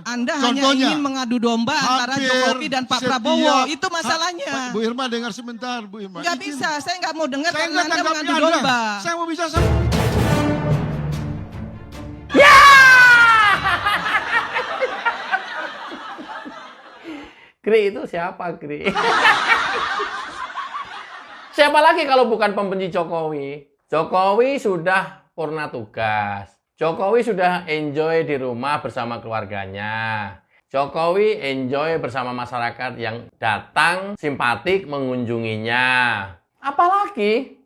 Anda hanya Contohnya, ingin mengadu domba antara hampir Jokowi dan Pak setiap- Prabowo. Itu masalahnya. Bu Irma dengar sebentar, Bu Irma. Nggak Izin. bisa, saya nggak mau dengar Saya karena nggak Anda tanggapi mengadu Anda. domba. Saya mau bisa sama. Gri itu siapa, Gri? Siapa lagi kalau bukan pembenci Jokowi? Jokowi sudah purna tugas. Jokowi sudah enjoy di rumah bersama keluarganya. Jokowi enjoy bersama masyarakat yang datang simpatik mengunjunginya. Apalagi?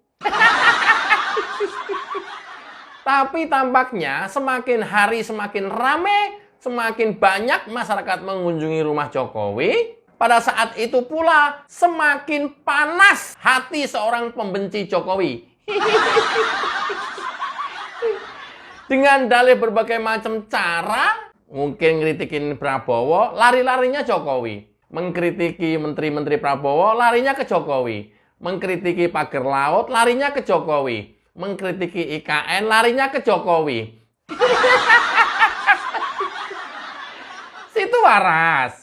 Tapi tampaknya semakin hari semakin rame, semakin banyak masyarakat mengunjungi rumah Jokowi. Pada saat itu pula semakin panas hati seorang pembenci Jokowi. Dengan dalih berbagai macam cara, mungkin kritikin Prabowo, lari-larinya Jokowi. Mengkritiki menteri-menteri Prabowo, larinya ke Jokowi. Mengkritiki pagar laut, larinya ke Jokowi. Mengkritiki IKN, larinya ke Jokowi. Situ waras.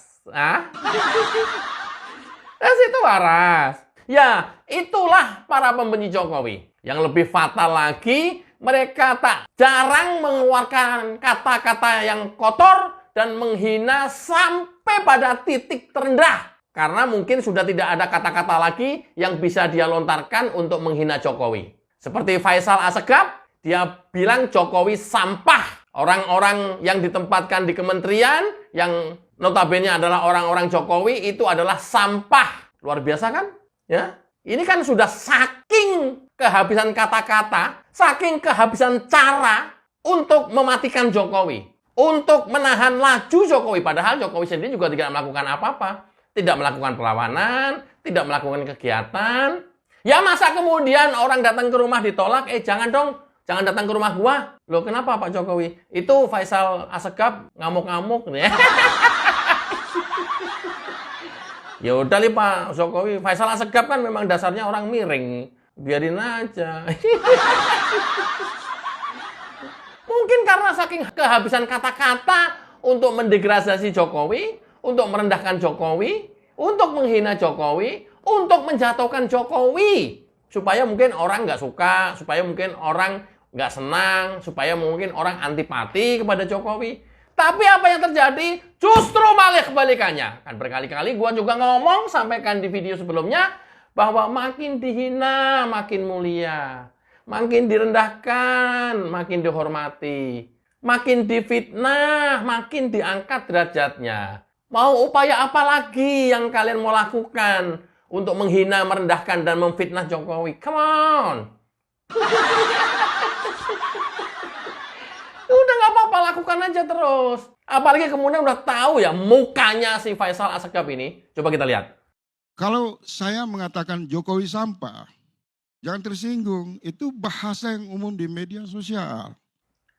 Situ waras. Ya, itulah para pembenci Jokowi. Yang lebih fatal lagi, mereka tak jarang mengeluarkan kata-kata yang kotor dan menghina sampai pada titik terendah. Karena mungkin sudah tidak ada kata-kata lagi yang bisa dia lontarkan untuk menghina Jokowi. Seperti Faisal Assegaf, dia bilang Jokowi sampah. Orang-orang yang ditempatkan di kementerian, yang notabene adalah orang-orang Jokowi, itu adalah sampah. Luar biasa kan? Ya, ini kan sudah saking kehabisan kata-kata, saking kehabisan cara untuk mematikan Jokowi, untuk menahan laju Jokowi. Padahal Jokowi sendiri juga tidak melakukan apa-apa. Tidak melakukan perlawanan, tidak melakukan kegiatan. Ya masa kemudian orang datang ke rumah ditolak, jangan dong, jangan datang ke rumah gua. Loh kenapa Pak Jokowi? Itu Faisal Assegaf ngamuk-ngamuk. Ya udah nih Pak Jokowi, Faisal Assegaf kan memang dasarnya orang miring. Biarin aja. Mungkin karena saking kehabisan kata-kata untuk mendegradasi Jokowi, untuk merendahkan Jokowi, untuk menghina Jokowi, untuk menjatuhkan Jokowi. Supaya mungkin orang nggak suka, supaya mungkin orang nggak senang, supaya mungkin orang antipati kepada Jokowi. Tapi apa yang terjadi? Justru malah kebalikannya. Kan berkali-kali gua juga ngomong, sampaikan di video sebelumnya, bahwa makin dihina, makin mulia. Makin direndahkan, makin dihormati. Makin difitnah, makin diangkat derajatnya. Mau upaya apa lagi yang kalian mau lakukan untuk menghina, merendahkan, dan memfitnah Jokowi? Come on! Udah nggak apa-apa, lakukan aja terus. Apalagi kemudian udah tahu ya mukanya si Faisal Assegaf ini. Coba kita lihat. Kalau saya mengatakan Jokowi sampah, jangan tersinggung. Itu bahasa yang umum di media sosial.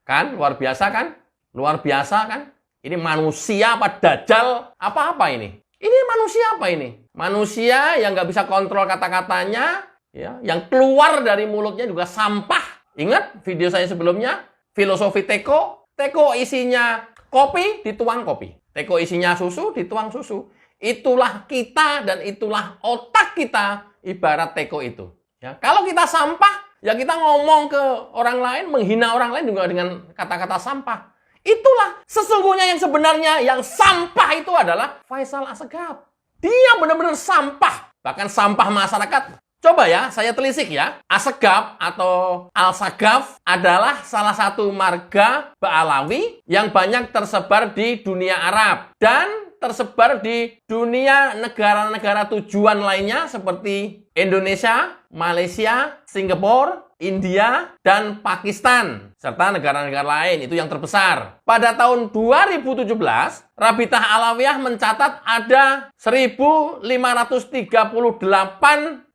Kan? Luar biasa kan? Luar biasa kan? Ini manusia apa dajjal? Apa-apa ini? Ini manusia apa ini? Manusia yang nggak bisa kontrol kata-katanya, ya, yang keluar dari mulutnya juga sampah. Ingat video saya sebelumnya? Filosofi teko. Teko isinya kopi, dituang kopi. Teko isinya susu, dituang susu. Itulah kita dan itulah otak kita ibarat teko itu. Ya, kalau kita sampah, ya kita ngomong ke orang lain, menghina orang lain juga dengan kata-kata sampah. Itulah sesungguhnya yang sebenarnya yang sampah itu adalah Faisal Assegaf. Dia benar-benar sampah. Bahkan sampah masyarakat. Coba ya, saya telisik ya. Assegaf atau Al-Sagaf adalah salah satu marga Ba'alawi yang banyak tersebar di dunia Arab. Dan tersebar di dunia negara-negara tujuan lainnya seperti Indonesia, Malaysia, Singapura, India, dan Pakistan, serta negara-negara lain, itu yang terbesar. Pada tahun 2017, Rabitah Alawiyah mencatat ada 1.538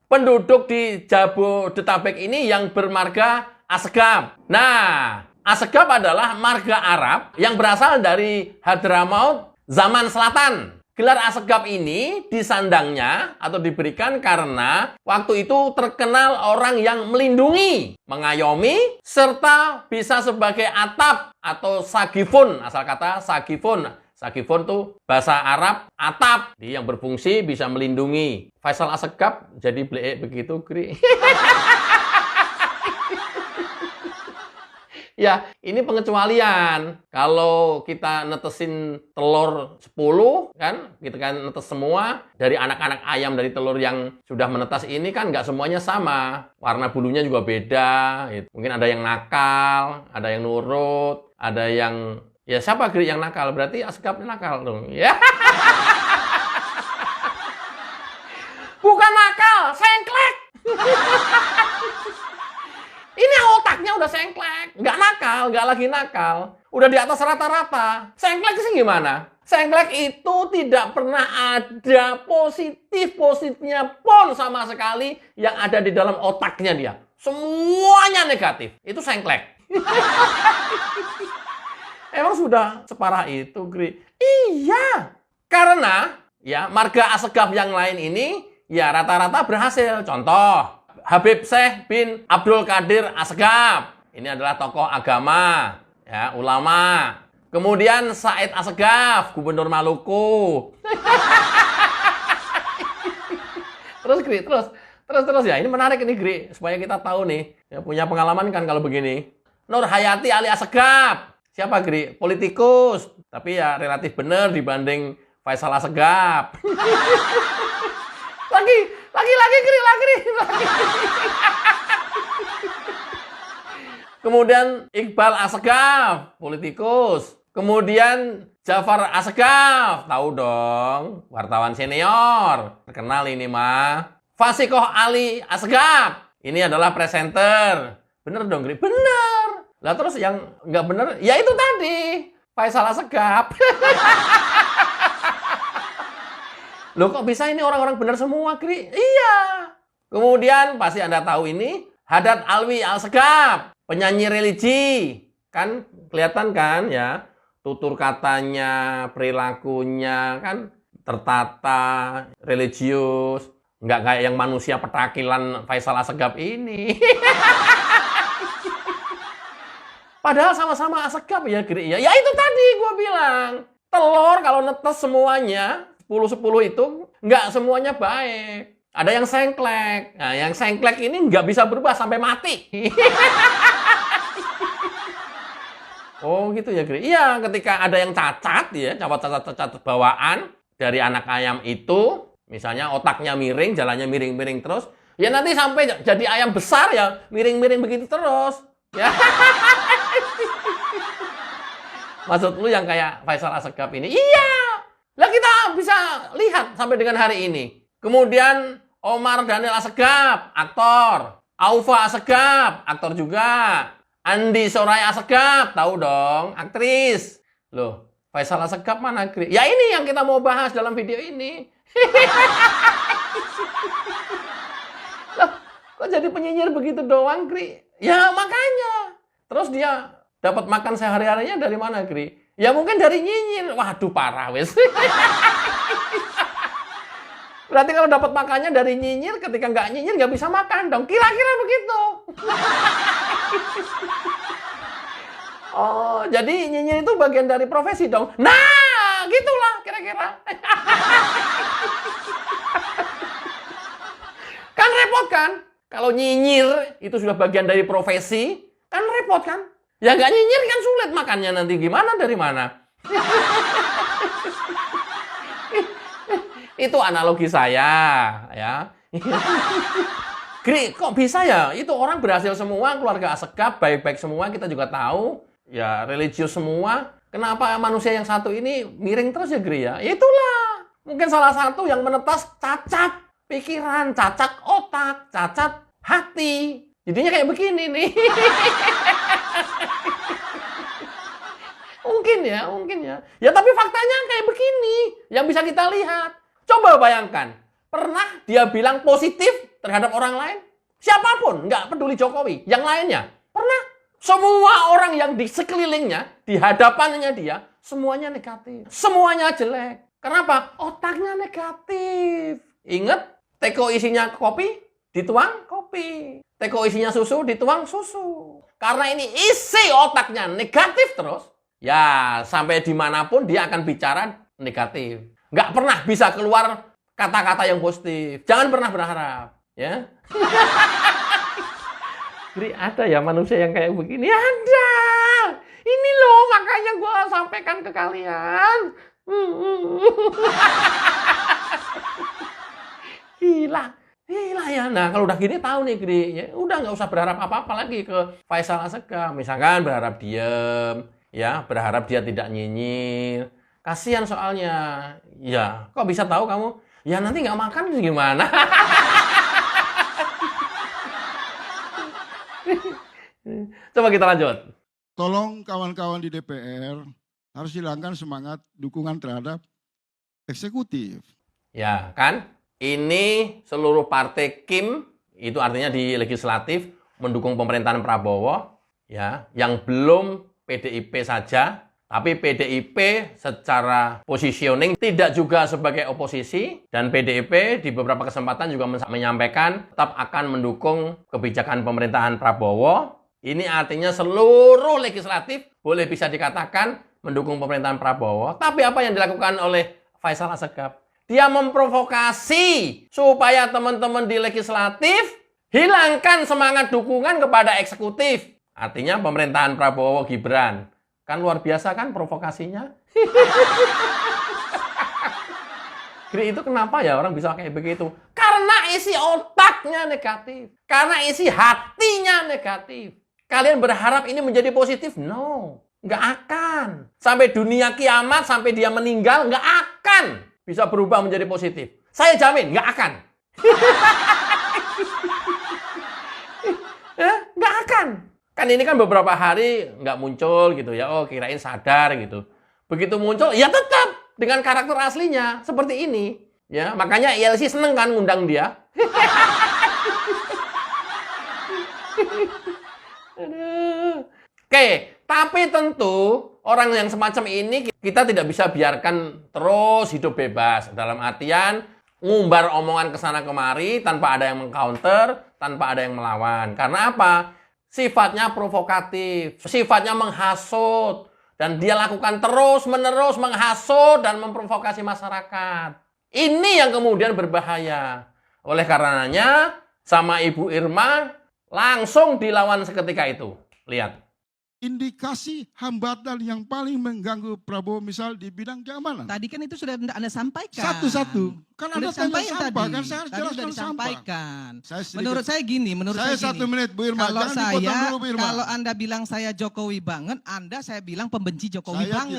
penduduk di Jabodetabek ini yang bermarga Assegaf. Nah, Assegaf adalah marga Arab yang berasal dari Hadramaut zaman selatan. Gelar Assegaf ini disandangnya atau diberikan karena waktu itu terkenal orang yang melindungi, mengayomi, serta bisa sebagai atap atau sagifun, asal kata sagifun, Sagifun tuh bahasa Arab atap, yang berfungsi bisa melindungi. Faisal Assegaf jadi bleek begitu, Gri. Ya, ini pengecualian. Kalau kita netesin telur 10, kan, kita kan netes semua, dari anak-anak ayam dari telur yang sudah menetas ini kan nggak semuanya sama. Warna bulunya juga beda. Gitu. Mungkin ada yang nakal, ada yang nurut, ada yang... Ya, siapa Gri yang nakal? Berarti Assegaf nakal dong. Ya. Bukan nakal, sengklek. Ini otaknya udah sengklek, nggak nakal, nggak lagi nakal, udah di atas rata-rata. Sengklek sih gimana? Sengklek itu tidak pernah ada positifnya pun sama sekali yang ada di dalam otaknya dia. Semuanya negatif, itu sengklek. Emang sudah separah itu, Gri? Iya, karena ya marga Assegaf yang lain ini ya rata-rata berhasil. Contoh, Habib Syekh bin Abdul Qadir Assegaf. Ini adalah tokoh agama, ya, ulama. Kemudian Said Assegaf, Gubernur Maluku. Terus Gri, terus ya. Ini menarik ini Gri, supaya kita tahu nih, ya, punya pengalaman kan kalau begini. Nur Hayati Ali Assegaf. Siapa Gri? Politikus, tapi ya relatif benar dibanding Faisal Assegaf. Lagi Gri. Kemudian Iqbal Assegaf, politikus. Kemudian Jafar Assegaf, tahu dong, wartawan senior. Terkenal ini mah. Fasikoh Ali Assegaf, ini adalah presenter. Bener dong Gri? Bener. Lah terus yang nggak bener, ya itu tadi. Faisal Assegaf. Loh kok bisa ini orang-orang benar semua, Gri? Iya. Kemudian pasti Anda tahu ini, Haddad Alwi Assegaf, penyanyi religi. Kan kelihatan kan ya, tutur katanya, perilakunya kan tertata, religius. Nggak kayak yang manusia petakilan Faisal Assegaf ini. Padahal sama-sama Assegaf ya, Gri. Ya itu tadi gue bilang. Telur kalau netes semuanya, 10-10 itu nggak semuanya baik. Ada yang sengklek. Nah, yang sengklek ini nggak bisa berubah sampai mati. Oh gitu ya, Gri. Iya, ketika ada yang cacat ya, cacat bawaan dari anak ayam itu, misalnya otaknya miring, jalannya miring-miring terus, ya nanti sampai jadi ayam besar ya miring-miring begitu terus. Ya. Maksud lu yang kayak Faisal Assegaf ini? Iya. Lah kita bisa lihat sampai dengan hari ini. Kemudian Omar Daniel Assegaf, aktor. Aufa Assegaf, aktor juga. Andi Soraya Assegaf, tahu dong, aktris. Loh, Faisal Assegaf mana? Ya ini yang kita mau bahas dalam video ini. Loh, kok jadi penyinyir begitu doang, Gri? Ya makanya. Terus dia dapat makan sehari-harinya dari mana, Gri? Ya mungkin dari nyinyir. Waduh, parah wes. Berarti kalau dapat makannya dari nyinyir, ketika nggak nyinyir nggak bisa makan dong. Kira-kira begitu. Oh, jadi nyinyir itu bagian dari profesi dong. Nah, gitulah kira-kira. Kan repot kan? Kalau nyinyir itu sudah bagian dari profesi, kan repot kan? Ya nggak nyinyir kan sulit makannya nanti. Gimana dari mana? Itu analogi saya, ya. Gri, kok bisa ya? Itu orang berhasil semua, keluarga Assegaf, baik-baik semua, kita juga tahu. Ya, religius semua. Kenapa manusia yang satu ini miring terus ya, Gri ya? Itulah. Mungkin salah satu yang menetas cacat pikiran, cacat otak, cacat hati. Jadinya kayak begini nih. Mungkin ya. Ya tapi faktanya kayak begini. Yang bisa kita lihat. Coba bayangkan, pernah dia bilang positif terhadap orang lain? Siapapun, nggak peduli Jokowi, yang lainnya. Pernah? Semua orang yang di sekelilingnya, di hadapannya dia, semuanya negatif. Semuanya jelek. Kenapa? Otaknya negatif. Ingat, teko isinya kopi, dituang kopi. Teko isinya susu, dituang susu. Karena ini isi otaknya negatif terus, Ya, sampai dimanapun dia akan bicara negatif. Nggak pernah bisa keluar kata-kata yang positif. Jangan pernah berharap. Ya. Jadi ada ya manusia yang kayak begini? Ada. Ini loh, makanya gue sampaikan ke kalian. Gila ya. Nah, kalau udah gini tahu nih, Gri. Ya, udah nggak usah berharap apa-apa lagi ke Faisal Assegaf. Misalkan berharap diem, ya, berharap dia tidak nyinyir. Kasihan soalnya. Ya, kok bisa tahu kamu? Ya nanti nggak makan gimana? Coba kita lanjut. Tolong kawan-kawan di DPR harus hilangkan semangat dukungan terhadap eksekutif. Ya, kan? Ini seluruh partai Kim, itu artinya di legislatif, mendukung pemerintahan Prabowo, ya, yang belum PDIP saja, tapi PDIP secara positioning tidak juga sebagai oposisi, dan PDIP di beberapa kesempatan juga menyampaikan tetap akan mendukung kebijakan pemerintahan Prabowo. Ini artinya seluruh legislatif boleh bisa dikatakan mendukung pemerintahan Prabowo. Tapi apa yang dilakukan oleh Faisal Assegaf? Dia memprovokasi supaya teman-teman di legislatif hilangkan semangat dukungan kepada eksekutif. Artinya pemerintahan Prabowo Gibran. Kan luar biasa kan provokasinya? Jadi itu kenapa ya orang bisa kayak begitu? Karena isi otaknya negatif. Karena isi hatinya negatif. Kalian berharap ini menjadi positif? No. Nggak akan. Sampai dunia kiamat, sampai dia meninggal, nggak akan bisa berubah menjadi positif. Saya jamin, nggak akan. Nggak akan. Kan ini kan beberapa hari nggak muncul gitu ya. Oh, kirain sadar gitu. Begitu muncul, ya tetap dengan karakter aslinya. Seperti ini. Ya, makanya ILC seneng kan ngundang dia. Oke, tapi tentu orang yang semacam ini kita tidak bisa biarkan terus hidup bebas. Dalam artian ngumbar omongan ke sana kemari tanpa ada yang mengcounter, tanpa ada yang melawan. Karena apa? Sifatnya provokatif, sifatnya menghasut. Dan dia lakukan terus-menerus menghasut dan memprovokasi masyarakat. Ini yang kemudian berbahaya. Oleh karenanya, sama Ibu Irma langsung dilawan seketika itu. Lihat. Indikasi hambatan yang paling mengganggu Prabowo misal di bidang keamanan. Tadi kan itu sudah Anda sampaikan. Satu-satu. Kan Anda tanya disampaikan sampah, tadi. kan saya harus Tadi jelaskan sudah sampah. disampaikan. Saya Menurut saya gini, saya 1 menit, Bu Irma. Kalau Jangan dipotong dulu, Bu Irma. kalau Anda bilang saya Jokowi banget, saya bilang pembenci Jokowi banget.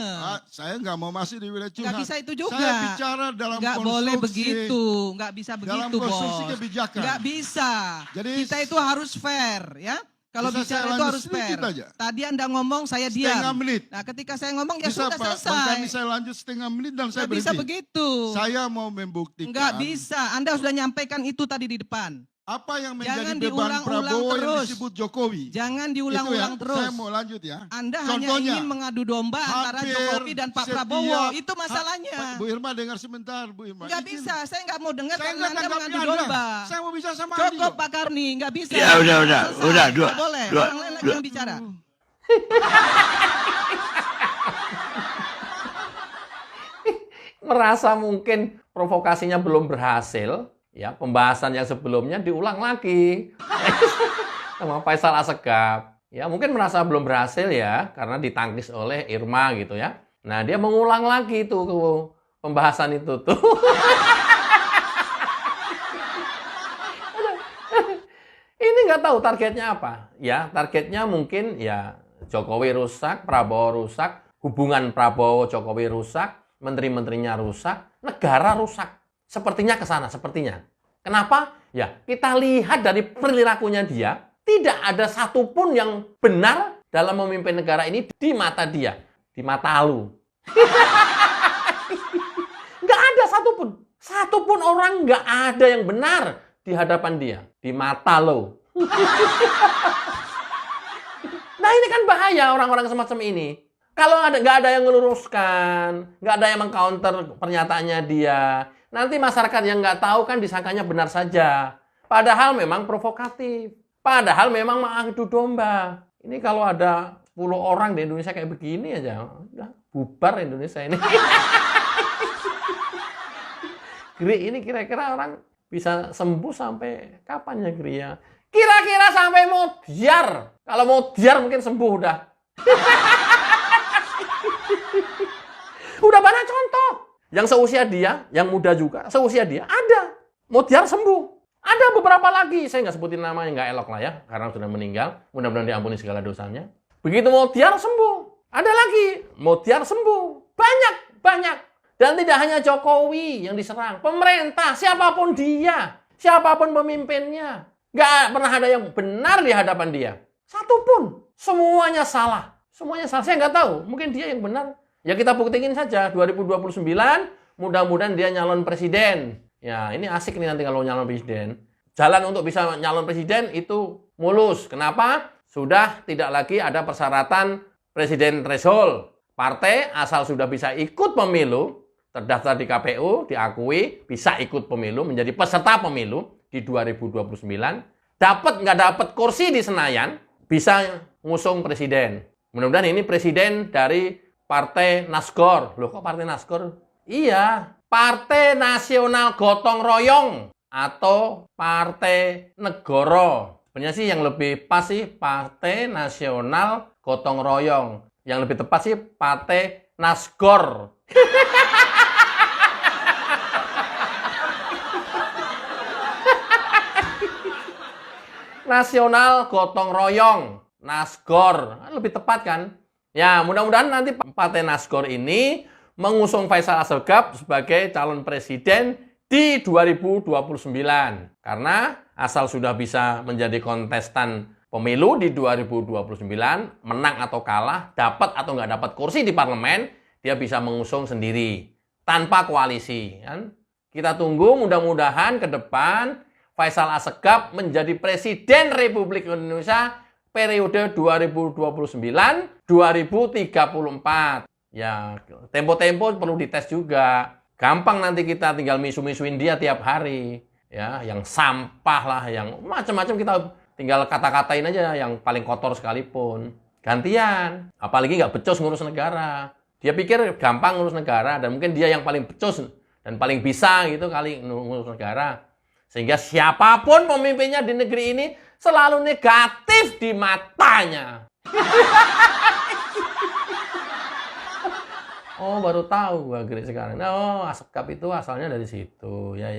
Saya nggak mau masih di wilayah curhat. Nggak bisa itu juga. Saya bicara dalam Nggak konstruksi. boleh begitu, nggak bisa Dalam begitu, konstruksi Bos. kebijakan. Nggak bisa. Jadi, kita itu harus fair, ya. Kalau bisa bicara saya itu lanjut harus fair. sedikit aja? Tadi Anda ngomong, saya diam. Setengah menit. Nah, ketika saya ngomong, ya Bisa sudah Pak, Bang selesai. Kami saya lanjut setengah menit dan saya Nggak bisa berhenti. begitu. Saya mau membuktikan. Nggak bisa. Anda sudah nyampaikan itu tadi di depan. Apa yang menjadi Jangan beban diulang-ulang Prabowo yang terus. disebut Jokowi. Jangan Itu diulang-ulang ya, terus. saya mau lanjut ya. Anda hanya Contohnya, ingin mengadu domba antara hampir Jokowi dan Pak Prabowo. setiap- Itu masalahnya. Bu Irma dengar sebentar, Bu Irma. Nggak Izin. bisa. Saya nggak mau dengar Saya karena nggak Anda tanggapi mengadu Anda. domba. Saya mau bicara sama Andi Cukup kok. Pak Karni, nggak bisa. Ya, udah, Selesai. dua, Nggak boleh. dua, Orang lain lagi dua. yang bicara. Merasa mungkin provokasinya belum berhasil, ya pembahasan yang sebelumnya diulang lagi sama Faisal Assegaf. Ya mungkin merasa belum berhasil ya karena ditangkis oleh Irma gitu ya. Nah dia mengulang lagi tuh pembahasan itu tuh. Ini nggak tahu targetnya apa. Ya targetnya mungkin ya Jokowi rusak, Prabowo rusak, hubungan Prabowo Jokowi rusak, menteri-menterinya rusak, negara rusak. Sepertinya ke sana, sepertinya. Kenapa? Ya, kita lihat dari perilakunya dia, tidak ada satupun yang benar dalam memimpin negara ini di mata dia, di mata lu. Nggak ada satupun. Satupun orang nggak ada yang benar di hadapan dia, di mata lo. Nah ini kan bahaya orang-orang semacam ini. Kalau nggak ada yang meluruskan, nggak ada yang mengcounter pernyataannya dia, nanti masyarakat yang nggak tahu kan disangkanya benar saja. Padahal memang provokatif. Padahal memang mengadu domba. Ini kalau ada 10 orang di Indonesia kayak begini aja, udah bubar Indonesia ini. Gri ini kira-kira orang bisa sembuh sampai kapan ya Gri ya? Kira-kira sampai Modiar. Kalau Modiar mungkin sembuh udah. Udah banyak contoh. Yang seusia dia, yang muda juga, seusia dia ada. Modiar sembuh. Ada beberapa lagi, saya nggak sebutin namanya, nggak elok lah ya, karena sudah meninggal. Mudah-mudahan diampuni segala dosanya. Begitu Modiar sembuh, ada lagi. Modiar sembuh. Banyak. Dan tidak hanya Jokowi yang diserang. Pemerintah, siapapun dia. Siapapun pemimpinnya. Nggak pernah ada yang benar di hadapan dia. Satupun. Semuanya salah. Semuanya salah. Saya nggak tahu. Mungkin dia yang benar. Ya kita buktiin saja. 2029, mudah-mudahan dia nyalon presiden. Ya, ini asik nih nanti kalau nyalon presiden. Jalan untuk bisa nyalon presiden itu mulus. Kenapa? Sudah tidak lagi ada persyaratan presiden threshold. Partai asal sudah bisa ikut pemilu, terdaftar di KPU, diakui, bisa ikut pemilu, menjadi peserta pemilu di 2029. Dapat nggak dapat kursi di Senayan, bisa ngusung presiden. Mudah-mudahan ini presiden dari Partai Nasgor. Loh kok Partai Nasgor? Iya, Partai Nasional Gotong Royong atau Partai Negoro. Sebenarnya sih yang lebih pas sih Partai Nasional Gotong Royong. Yang lebih tepat sih Partai Nasgor. Nasional Gotong Royong, Nasgor. Lebih tepat kan? Ya, mudah-mudahan nanti Partai Nasgor ini mengusung Faisal Asegaf sebagai calon presiden di 2029. Karena asal sudah bisa menjadi kontestan pemilu di 2029, menang atau kalah, dapat atau nggak dapat kursi di parlemen, dia bisa mengusung sendiri, tanpa koalisi. Kan? Kita tunggu mudah-mudahan ke depan Faisal Asegaf menjadi Presiden Republik Indonesia periode 2029-2034. Ya, tempo-tempo perlu dites juga. Gampang nanti kita tinggal misu-misuin dia tiap hari. Ya, yang sampah lah, yang macam-macam kita tinggal kata-katain aja yang paling kotor sekalipun. Gantian. Apalagi nggak becus ngurus negara. Dia pikir gampang ngurus negara dan mungkin dia yang paling becus dan paling bisa gitu kali ngurus negara. Sehingga siapapun pemimpinnya di negeri ini selalu negatif di matanya. Oh, baru tahu gua Gri sekarang. Oh, Asegaf itu asalnya dari situ. Ya.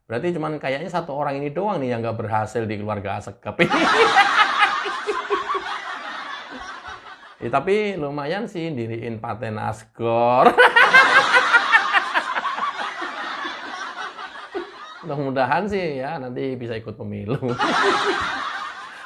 Berarti cuman kayaknya satu orang ini doang nih yang nggak berhasil di keluarga Asegaf ini. Ya, tapi lumayan sih diriin Partai Nasgor. Mudah-mudahan sih ya nanti bisa ikut pemilu.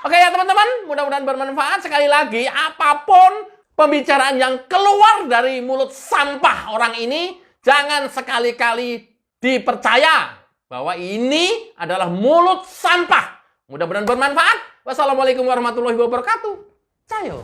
Oke ya teman-teman, mudah-mudahan bermanfaat. Sekali lagi, apapun pembicaraan yang keluar dari mulut sampah orang ini, jangan sekali-kali dipercaya bahwa ini adalah mulut sampah. Mudah-mudahan bermanfaat. Wassalamualaikum warahmatullahi wabarakatuh. Cayo.